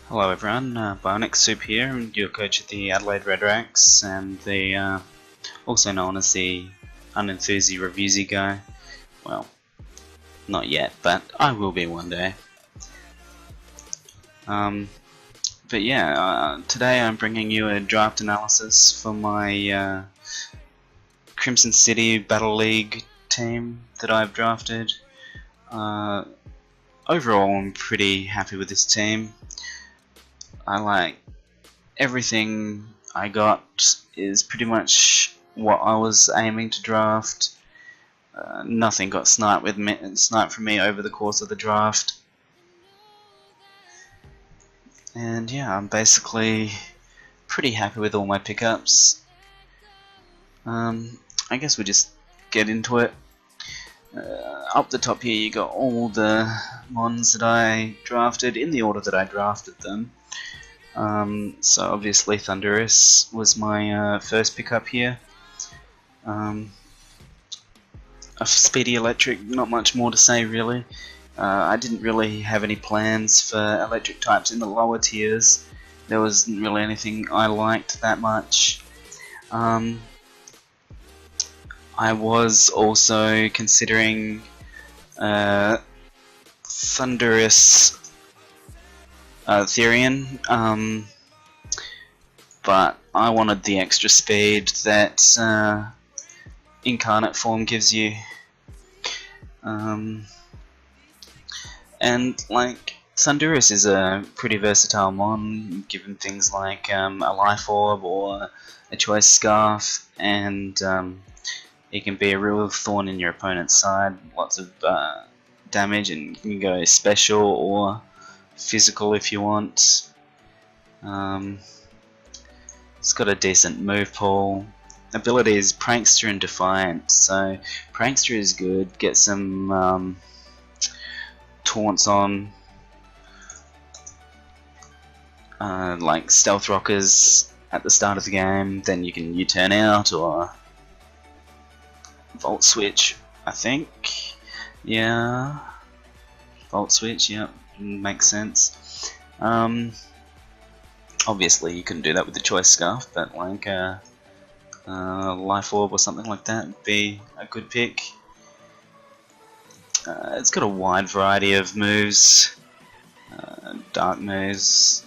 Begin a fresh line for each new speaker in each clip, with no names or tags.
Hello everyone, Bionic Soup here, and your coach at the Adelaide Redraks, and the also known as the unenthusi reviewsy guy. Well, not yet, but I will be one day. But yeah, today I'm bringing you a draft analysis for my Crimson City Battle League team that I've drafted. Overall, I'm pretty happy with this team. I like everything I got is pretty much what I was aiming to draft. Nothing got sniped from me over the course of the draft. And yeah, I'm basically pretty happy with all my pickups. I guess we just get into it. Up the top here you got all the mons that I drafted in the order that I drafted them. So obviously Thunderous was my first pickup here. A Speedy Electric, not much more to say really. I didn't really have any plans for electric types in the lower tiers. There wasn't really anything I liked that much. I was also considering Thunderous Therian, but I wanted the extra speed that Incarnate form gives you. And like Thunderous is a pretty versatile mon, given things like a Life Orb or a Choice Scarf, and it can be a real thorn in your opponent's side. Lots of damage, and you can go special or physical if you want. It's got a decent move pool. Ability is Prankster and Defiant, so Prankster is good. Get some taunts on, like Stealth Rockers at the start of the game, then you can U-turn out or Volt Switch, I think. Yeah, Volt Switch, yep, makes sense. Obviously you couldn't do that with the Choice Scarf, but like Life Orb or something like that would be a good pick. It's got a wide variety of moves, dark moves,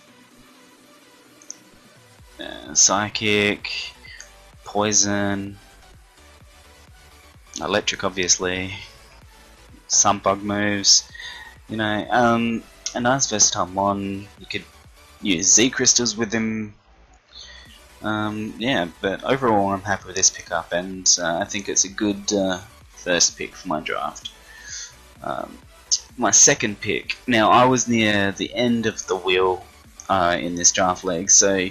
psychic, poison, electric obviously, some bug moves, you know, a nice versatile mon. You could use Z crystals with him. Yeah, but overall I'm happy with this pickup, and I think it's a good first pick for my draft. My second pick, now I was near the end of the wheel in this draft leg, so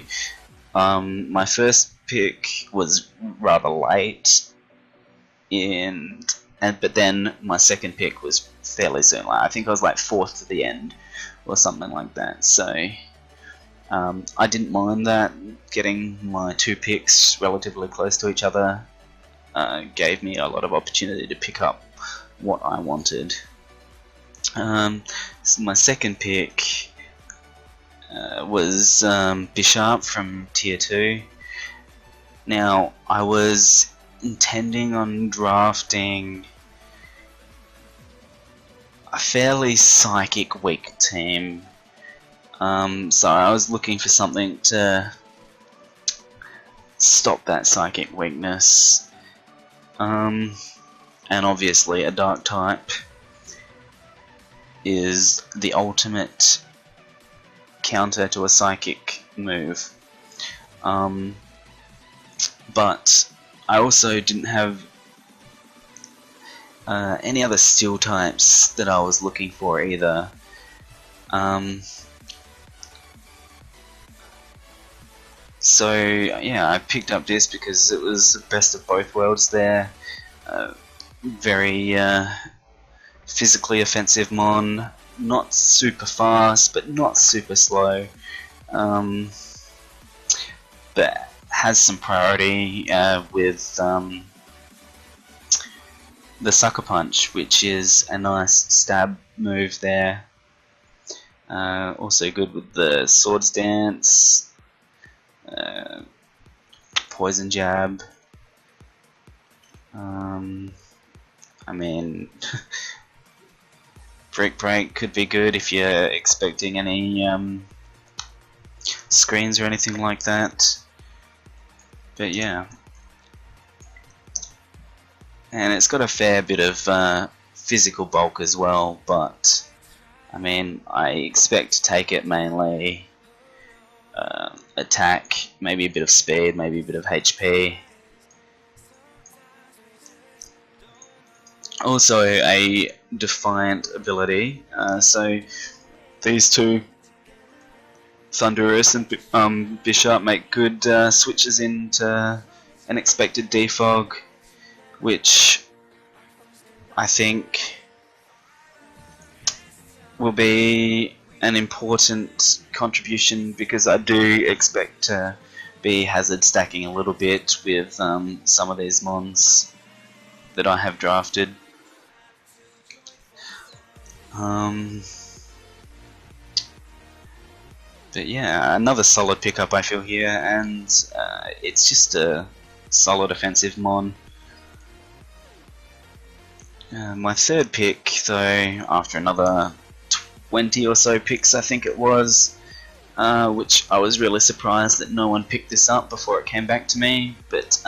my first pick was rather late, but then my second pick was fairly soon. Like, I think I was like fourth to the end or something like that, so I didn't mind that. Getting my two picks relatively close to each other gave me a lot of opportunity to pick up what I wanted. So my second pick was Bishop from Tier 2. Now, I was intending on drafting a fairly psychic weak team. So I was looking for something to stop that psychic weakness. And obviously a dark type is the ultimate counter to a psychic move. But I also didn't have any other steel types that I was looking for either. So yeah, I picked up this because it was the best of both worlds there. Very physically offensive mon, not super fast but not super slow, but has some priority with the Sucker Punch, which is a nice stab move there. Also good with the Swords Dance, Poison Jab. I mean, Brick Break could be good if you're expecting any screens or anything like that. But yeah. And it's got a fair bit of physical bulk as well, but I mean, I expect to take it mainly attack, maybe a bit of speed, maybe a bit of HP. Also a Defiant ability, so these two, Thunderous and Bishop, make good switches into Unexpected Defog, which I think will be an important contribution, because I do expect to be hazard stacking a little bit with some of these mons that I have drafted. But yeah, another solid pickup I feel here, and it's just a solid offensive mon. My third pick, though, after another 20 or so picks I think it was, which I was really surprised that no one picked this up before it came back to me, but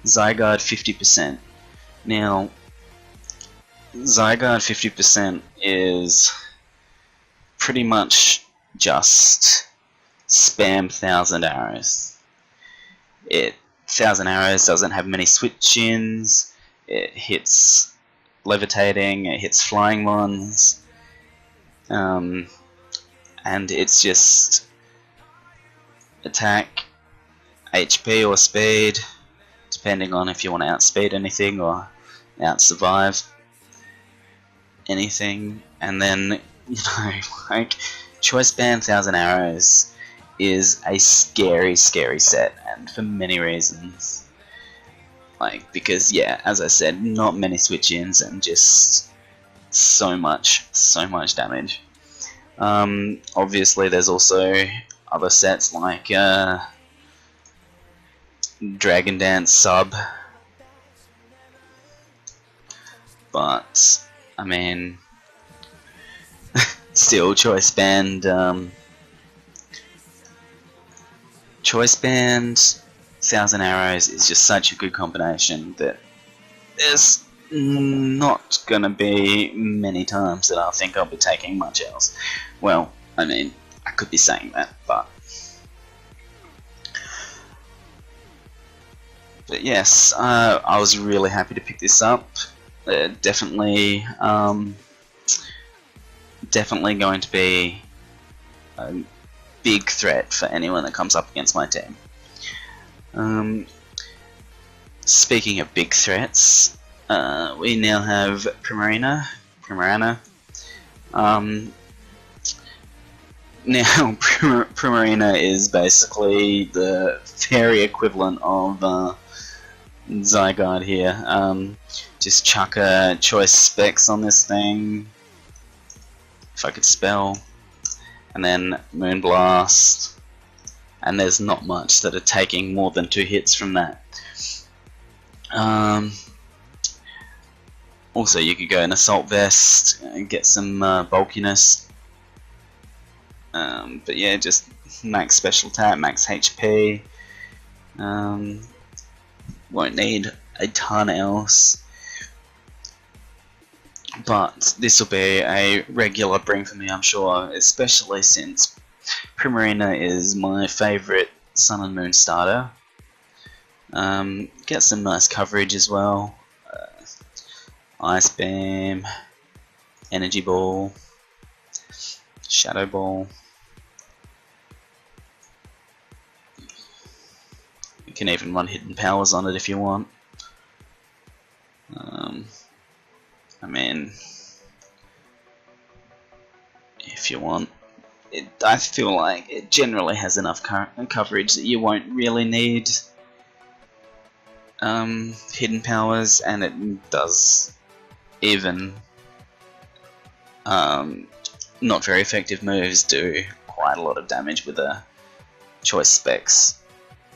Zygarde 50%. Now, Zygarde 50% is pretty much just spam 1000 arrows. 1000 arrows doesn't have many switch-ins, it hits levitating, it hits flying ones, and it's just attack, HP or speed, depending on if you want to outspeed anything or out-survive anything. And then, you know, like, Choice Band 1000 Arrows is a scary set, and for many reasons. Like, because, yeah, as I said, not many switch-ins and just so much damage. Obviously there's also other sets like Dragon Dance Sub, but I mean, still Choice Band 1000 Arrows is just such a good combination that there's not gonna be many times that I think I'll be taking much else. Well, I mean, I could be saying that, but yes, I was really happy to pick this up. Definitely going to be a big threat for anyone that comes up against my team. Speaking of big threats, we now have Primarina. Now, Primarina is basically the fairy equivalent of Zygarde here. Just chuck a choice specs on this thing, if I could spell, and then Moonblast, and there's not much that are taking more than 2 hits from that. Also, you could go an Assault Vest and get some bulkiness. But yeah, just max special attack, max HP. Won't need a ton else. But this will be a regular bring for me, I'm sure, especially since Primarina is my favourite Sun and Moon starter. Get some nice coverage as well. Ice Beam, Energy Ball, Shadow Ball. You can even run Hidden Powers on it if you want. I mean, if you want, I feel like it generally has enough coverage that you won't really need Hidden Powers, and it does even not very effective moves do quite a lot of damage with a choice specs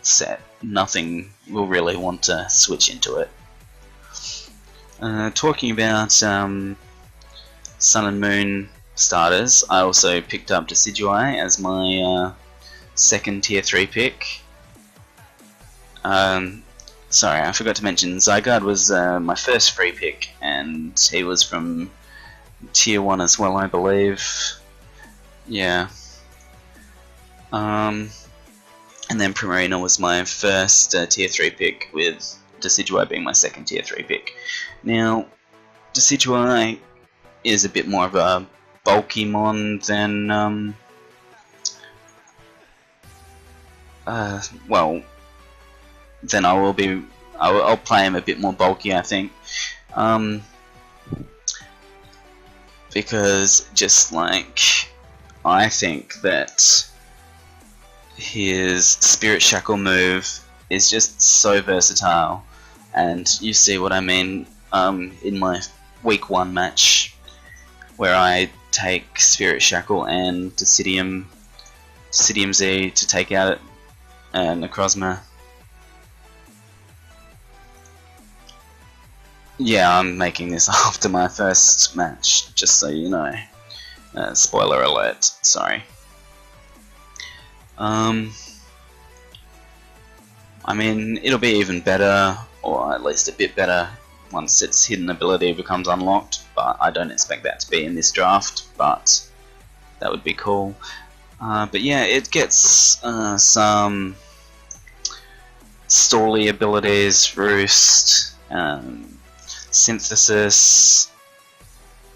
set. Nothing will really want to switch into it. Talking about Sun and Moon starters, I also picked up Decidueye as my second tier 3 pick. Sorry, I forgot to mention Zygarde was my first free pick, and he was from tier 1 as well, I believe. Yeah. And then Primarina was my first tier 3 pick, with Decidueye being my second tier 3 pick. Now, Decidueye is a bit more of a bulky mon than, well, then I'll play him a bit more bulky, I think. Because just like, I think that his Spirit Shackle move is just so versatile, and you see what I mean in my week 1 match where I take Spirit Shackle and Decidueye Z to take out Necrozma. Yeah, I'm making this after my first match, just so you know. Spoiler alert, sorry. I mean, it'll be even better, or at least a bit better, once its hidden ability becomes unlocked, but I don't expect that to be in this draft, but that would be cool. But yeah, it gets some Stally abilities, Roost, Synthesis,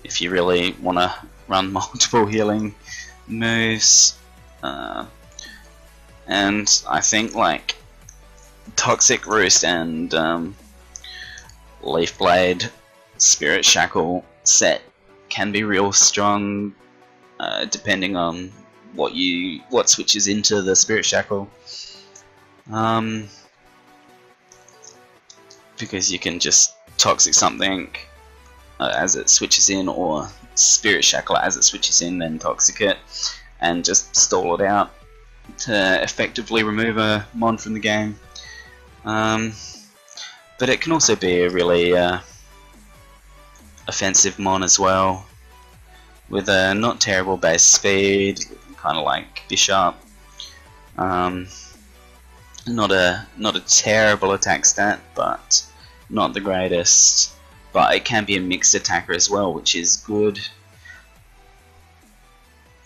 if you really want to run multiple healing moves, and I think like Toxic Roost and Leaf Blade Spirit Shackle set can be real strong, depending on what switches into the Spirit Shackle. Because you can just Toxic something as it switches in, or Spirit Shackle as it switches in, then Toxic it, and just stall it out to effectively remove a mon from the game. But it can also be a really offensive mon as well, with a not terrible base speed, kind of like Bishop. Not a terrible attack stat, but not the greatest. But it can be a mixed attacker as well, which is good.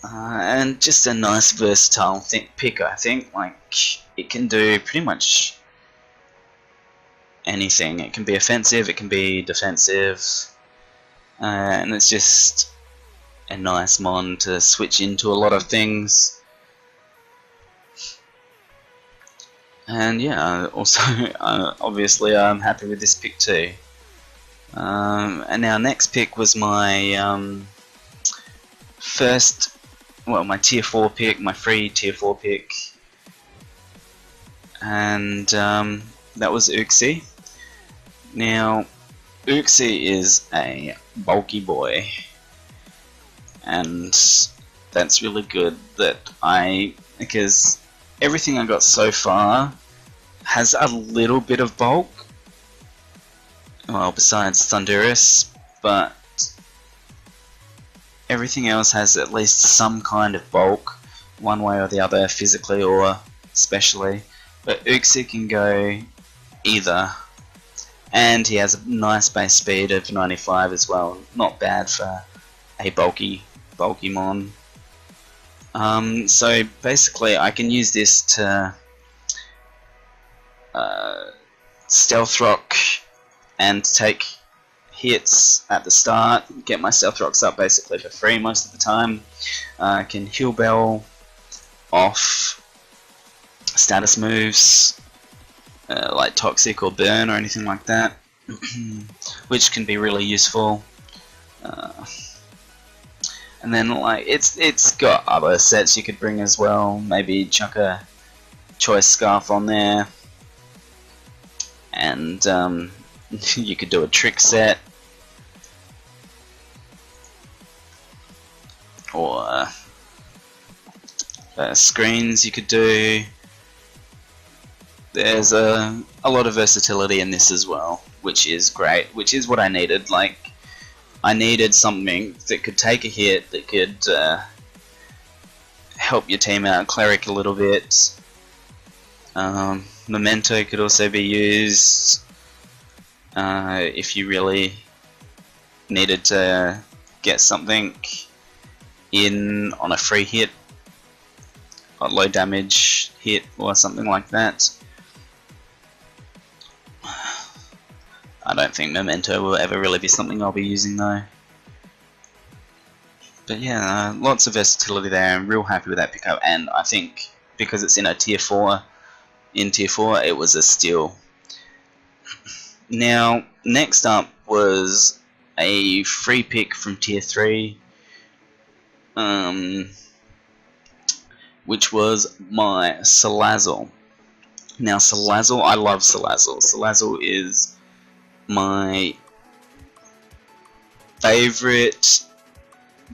And just a nice versatile pick, I think. Like, it can do pretty much anything. It can be offensive, it can be defensive, and it's just a nice mon to switch into a lot of things. And yeah, also obviously I'm happy with this pick too. And our next pick was my my tier 4 pick, my free tier 4 pick, and that was Uxie. Now, Uxie is a bulky boy, and that's really good because everything I got so far has a little bit of bulk, well, besides Thundurus, but everything else has at least some kind of bulk, one way or the other, physically or specially. But Uxie can go either, and he has a nice base speed of 95 as well, not bad for a bulky mon. So basically I can use this to Stealth Rock and take hits at the start, get my Stealth Rocks up basically for free most of the time. I can Heal Bell off status moves like Toxic or Burn or anything like that, which can be really useful. And then like it's got other sets you could bring as well. Maybe chuck a Choice Scarf on there, and you could do a trick set, or screens you could do. There's a lot of versatility in this as well, which is great, which is what I needed. Like, I needed something that could take a hit, that could help your team out, cleric a little bit. Memento could also be used if you really needed to get something in on a free hit, a low damage hit or something like that. I don't think Memento will ever really be something I'll be using though. But yeah, lots of versatility there. I'm real happy with that pickup, and I think because it's in a tier 4, it was a steal. Now, next up was a free pick from tier 3, which was my Salazzle. Now, Salazzle, I love Salazzle. Salazzle is my favorite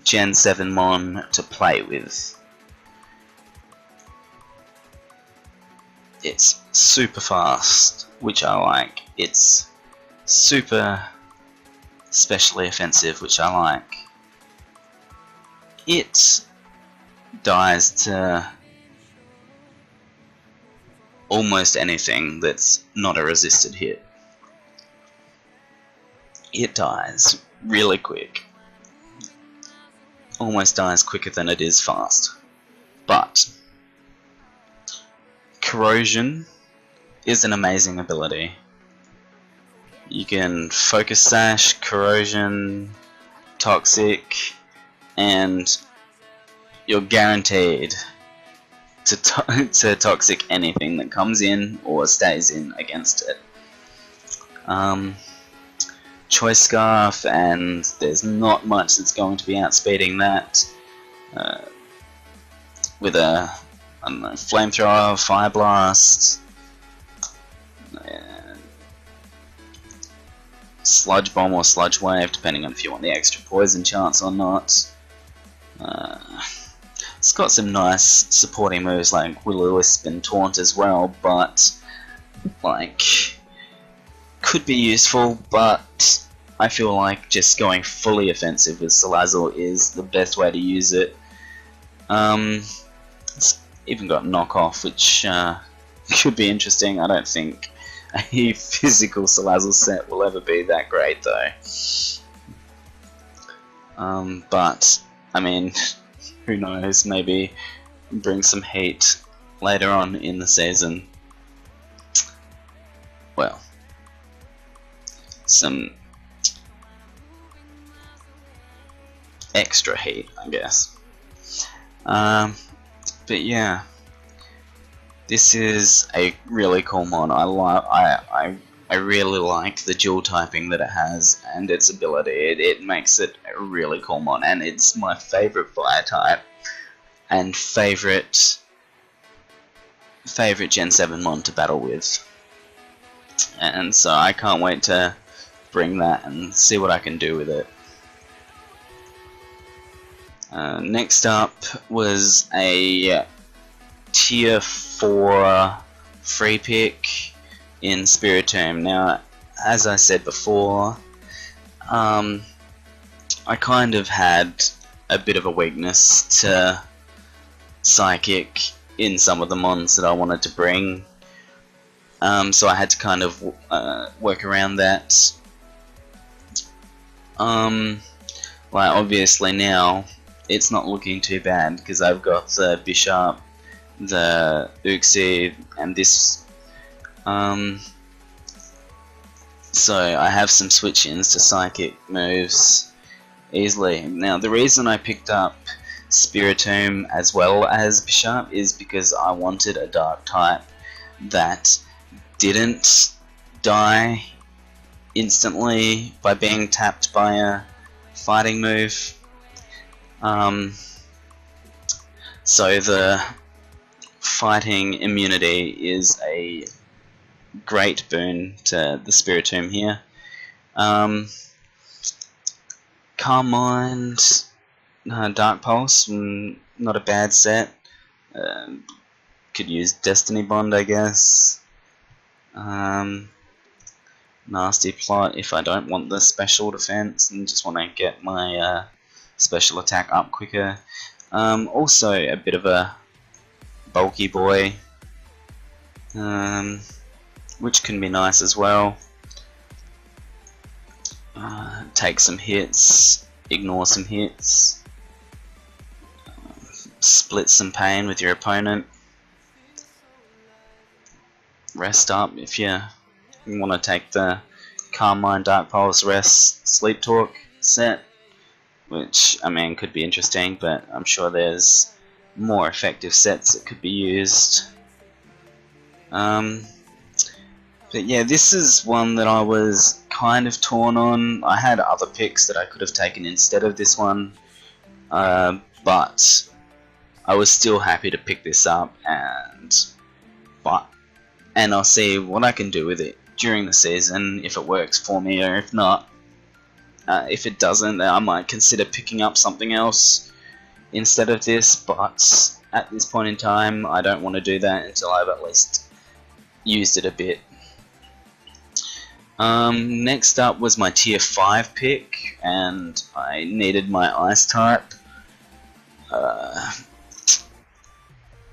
Gen 7 mon to play with. It's super fast, which I like. It's super specially offensive, which I like. It dies to almost anything that's not a resisted hit. It dies really quick. Almost dies quicker than it is fast. But Corrosion is an amazing ability. You can Focus Sash, Corrosion, Toxic, and you're guaranteed to toxic anything that comes in or stays in against it. Choice Scarf, and there's not much that's going to be outspeeding that. With a, I don't know, Flamethrower, Fire Blast, Sludge Bomb or Sludge Wave, depending on if you want the extra poison chance or not. It's got some nice supporting moves like Will-O-Wisp and Taunt as well, but like could be useful, but I feel like just going fully offensive with Salazzle is the best way to use it. It's even got Knockoff, which could be interesting. I don't think a physical Salazzle set will ever be that great though. But I mean, who knows, maybe bring some heat later on in the season. Well, some extra heat, I guess. But yeah, this is a really cool mod. I really like the dual typing that it has and its ability. It makes it a really cool mod, and it's my favorite fire type and favorite Gen 7 mod to battle with. And so I can't wait to bring that and see what I can do with it. Next up was a tier 4 free pick in Spiritomb. Now, as I said before, I kind of had a bit of a weakness to Psychic in some of the mons that I wanted to bring, so I had to kind of work around that. Like obviously now it's not looking too bad because I've got the Bishop, the Uxie, and this. So I have some switch-ins to Psychic moves easily. Now the reason I picked up Spiritomb as well as Bishop is because I wanted a Dark type that didn't die instantly by being tapped by a fighting move. So the fighting immunity is a great boon to the Spiritomb here. Calm Mind Dark Pulse, not a bad set. Could use Destiny Bond, I guess. Nasty Plot if I don't want the special defense and just want to get my special attack up quicker. Also a bit of a bulky boy, which can be nice as well. Take some hits, ignore some hits, split some pain with your opponent, rest up if you want to take the Calm Mind, Dark Pulse, Rest, Sleep Talk set, which, I mean, could be interesting, but I'm sure there's more effective sets that could be used. But yeah, this is one that I was kind of torn on. I had other picks that I could have taken instead of this one, but I was still happy to pick this up, and I'll see what I can do with it during the season, if it works for me, or if not. If it doesn't, then I might consider picking up something else instead of this, but at this point in time I don't want to do that until I've at least used it a bit. Next up was my tier 5 pick, and I needed my ice type. I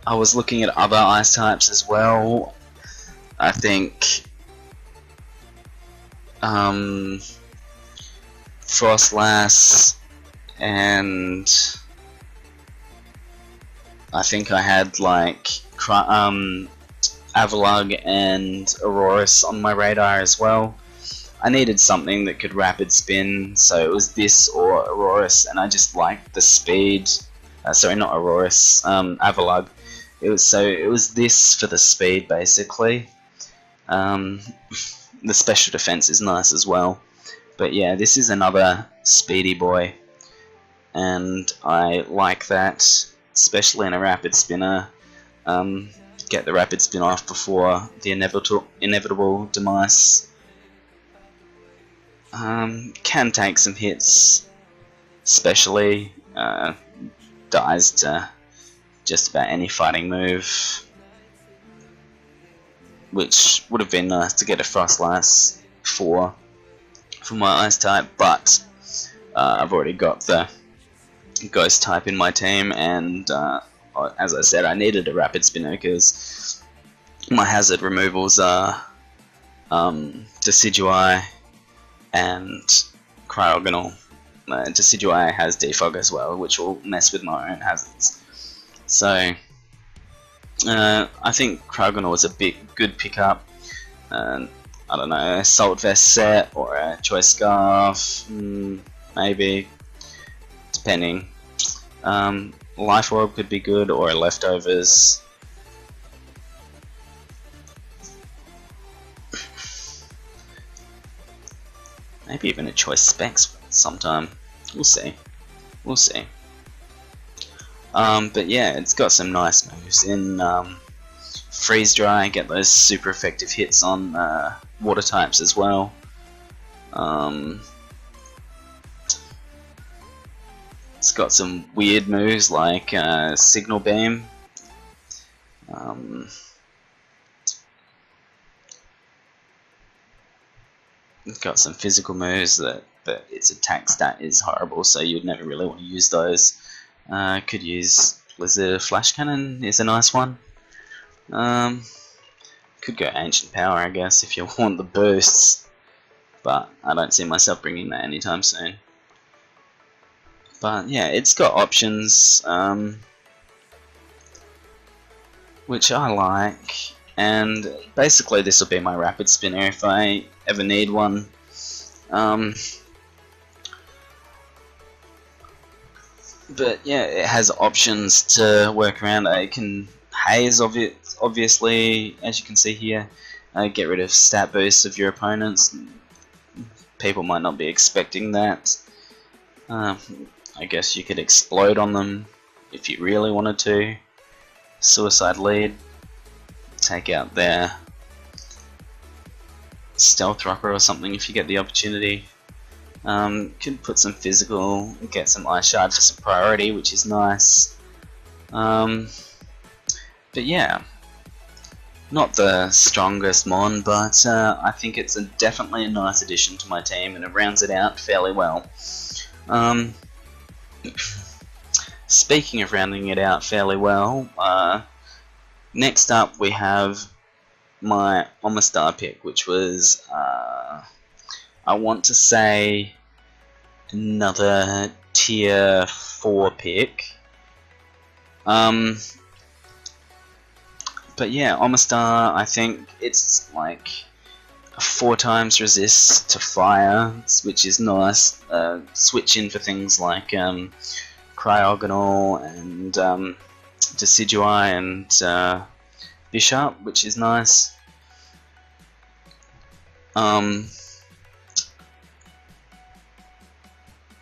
was looking at other ice types as well. I think Frostlass, and I think I had like Avalugg and Aurorus on my radar as well. I needed something that could rapid spin, so it was this or Aurorus, and I just liked the speed. Sorry, not Aurorus, Avalugg. It was this for the speed basically. The special defense is nice as well, but yeah, this is another speedy boy, and I like that, especially in a rapid spinner. Get the rapid spin off before the inevitable demise. Can take some hits, especially dies to just about any fighting move, which would have been nice to get a Frostlass for my ice type, but I've already got the ghost type in my team, and as I said, I needed a rapid spinner because my hazard removals are Decidueye and Cryogonal. Decidueye has Defog as well, which will mess with my own hazards. So I think Cryogonal was a good pickup. I don't know, a Salt Vest set or a Choice Scarf, maybe, depending. Life Orb could be good, or a Leftovers. Maybe even a Choice Specs sometime. We'll see. We'll see. But yeah, it's got some nice moves in Freeze Dry, get those super effective hits on water types as well. It's got some weird moves like Signal Beam. It's got some physical moves that its attack stat is horrible, so you'd never really want to use those. Could use Blizzard Flash Cannon is a nice one. Could go Ancient Power, I guess, if you want the boosts, but I don't see myself bringing that anytime soon. But yeah, it's got options, which I like, and basically this will be my rapid spinner if I ever need one. But yeah, it has options to work around. I can haze of it, obviously, as you can see here. Get rid of stat boosts of your opponents. People might not be expecting that. I guess you could explode on them if you really wanted to. Suicide Lead. Take out their Stealth Rocker or something if you get the opportunity. Could put some physical, get some ice shards for some priority, which is nice. But yeah, not the strongest mon, but I think it's definitely a nice addition to my team, and it rounds it out fairly well. Speaking of rounding it out fairly well, next up we have my Omastar pick, which was, I want to say, another tier 4 pick. But yeah, Omastar, I think it's like 4 times resist to fire, which is nice. Switch in for things like Cryogonal and Decidueye and Bishop, which is nice.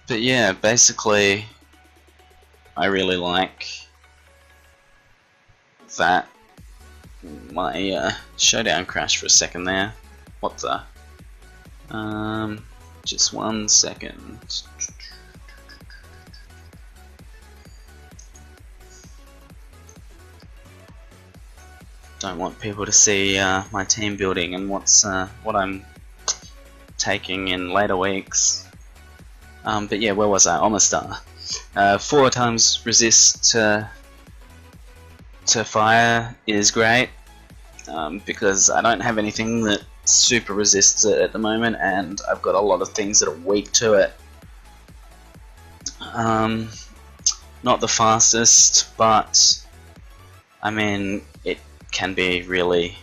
But yeah, basically, I really like that. My showdown crashed for a second there. What the? Just 1 second. Don't want people to see my team building and what I'm taking in later weeks. But yeah, where was I? Omastar. 4 times resist to fire is great, because I don't have anything that super resists it at the moment, and I've got a lot of things that are weak to it. Not the fastest, but I mean, it can be really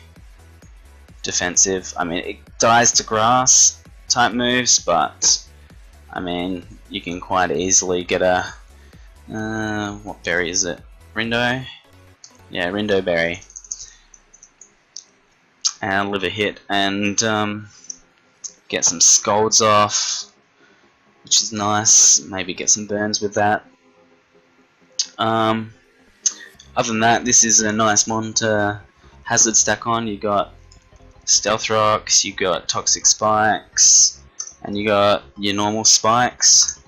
defensive. I mean, it dies to grass type moves, but I mean, you can quite easily get a what berry is it? Rindo? Yeah, Rindo berry, and live a hit and get some scolds off, which is nice. Maybe get some burns with that. Other than that, this is a nice mon to hazard stack on. You got Stealth Rocks, you got Toxic Spikes, and you got your normal spikes.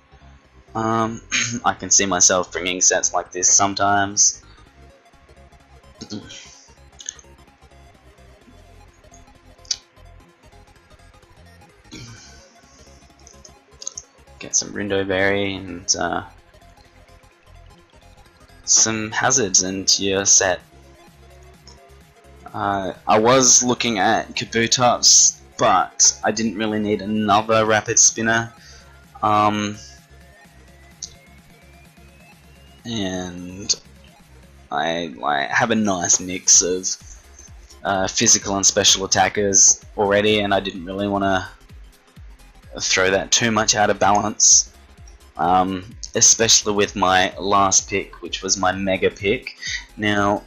I can see myself bringing sets like this sometimes. Get some Rindo Berry and some hazards into your set. I was looking at Kabutops, but I didn't really need another rapid spinner. And I have a nice mix of physical and special attackers already, and I didn't really want to throw that too much out of balance, especially with my last pick, which was my mega pick. Now,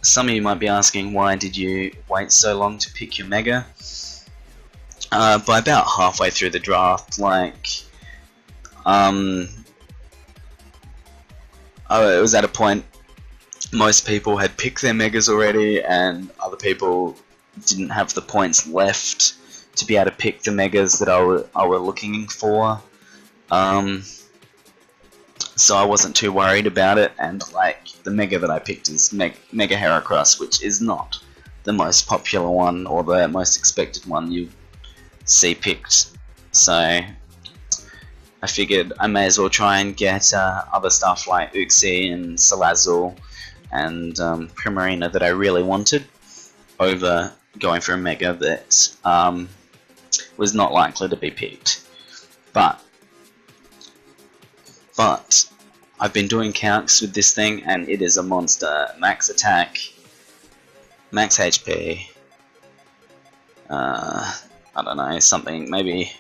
some of you might be asking, why did you wait so long to pick your mega? By about halfway through the draft, it was at a point most people had picked their megas already, and other people didn't have the points left to be able to pick the megas that I were looking for. So I wasn't too worried about it, and the mega that I picked is Mega Heracross, which is not the most popular one or the most expected one you see picked. So I figured I may as well try and get other stuff like Uxie and Salazzle and Primarina that I really wanted, over going for a mega that was not likely to be picked. But I've been doing calcs with this thing, and it is a monster. Max attack, max HP, I don't know, something, maybe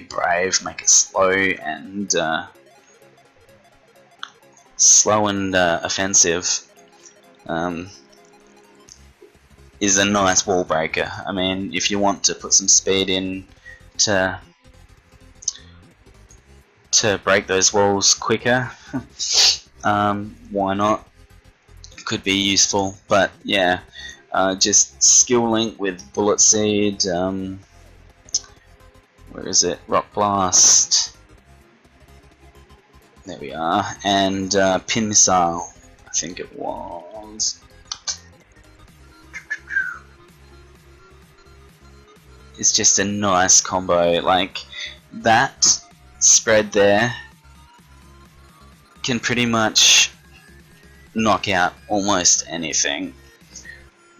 brave, make it slow and offensive, is a nice wall breaker. I mean, if you want to put some speed in to break those walls quicker, why not? Could be useful. But yeah, just skill link with Bullet Seed. Where Where is it? Rock Blast. There we are. And Pin Missile, I think it was. It's just a nice combo. Like, that spread there can pretty much knock out almost anything.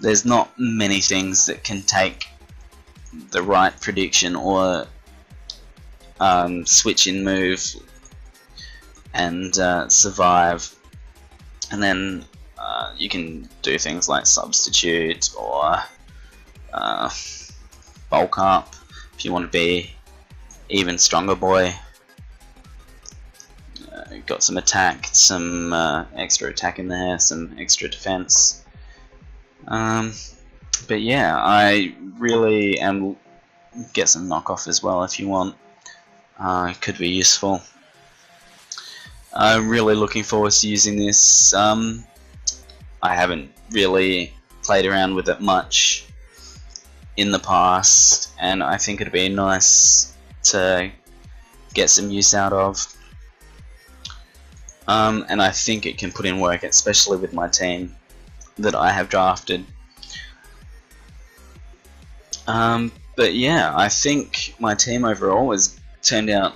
There's not many things that can take the right prediction or switch in move and survive, and then you can do things like substitute or bulk up if you want to be even stronger boy. Got some attack, some extra attack in there, some extra defense. But yeah, I really am. Get some knockoff as well if you want. Could be useful. I'm really looking forward to using this. I haven't really played around with it much in the past, and I think it'd be nice to get some use out of. And I think it can put in work, especially with my team that I have drafted. But yeah, I think my team overall has turned out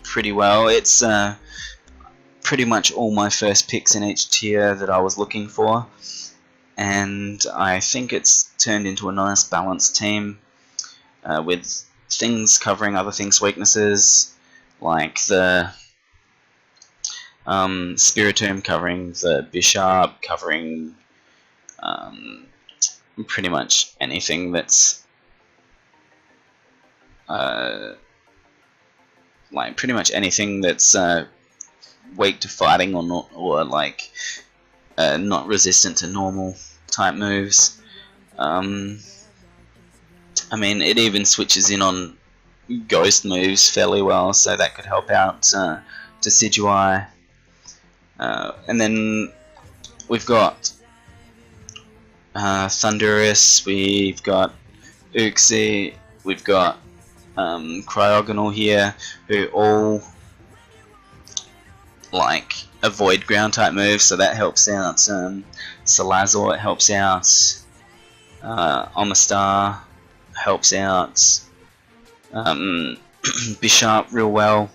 pretty well. It's pretty much all my first picks in each tier that I was looking for, and I think it's turned into a nice balanced team with things covering other things' weaknesses, like the Spiritomb covering the Bishop, covering pretty much anything that's like pretty much anything that's weak to fighting or not, or like not resistant to normal type moves. I mean, it even switches in on ghost moves fairly well, so that could help out Decidueye. And then we've got Thundurus, we've got Uxie, we've got Cryogonal here, who all like avoid ground type moves, so that helps out. Salazar helps out. Omastar helps out. Bishop real well,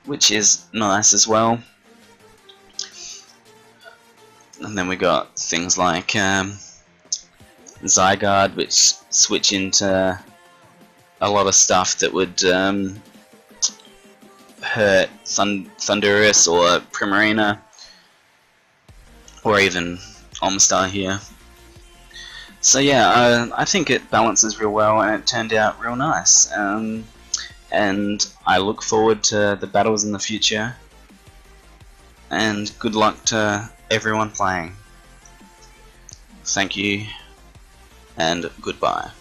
which is nice as well. And then we got things like Zygarde, which switch into a lot of stuff that would hurt Thundurus or Primarina, or even Omastar here. So yeah, I think it balances real well, and it turned out real nice. And I look forward to the battles in the future, and good luck to everyone playing. Thank you, and goodbye.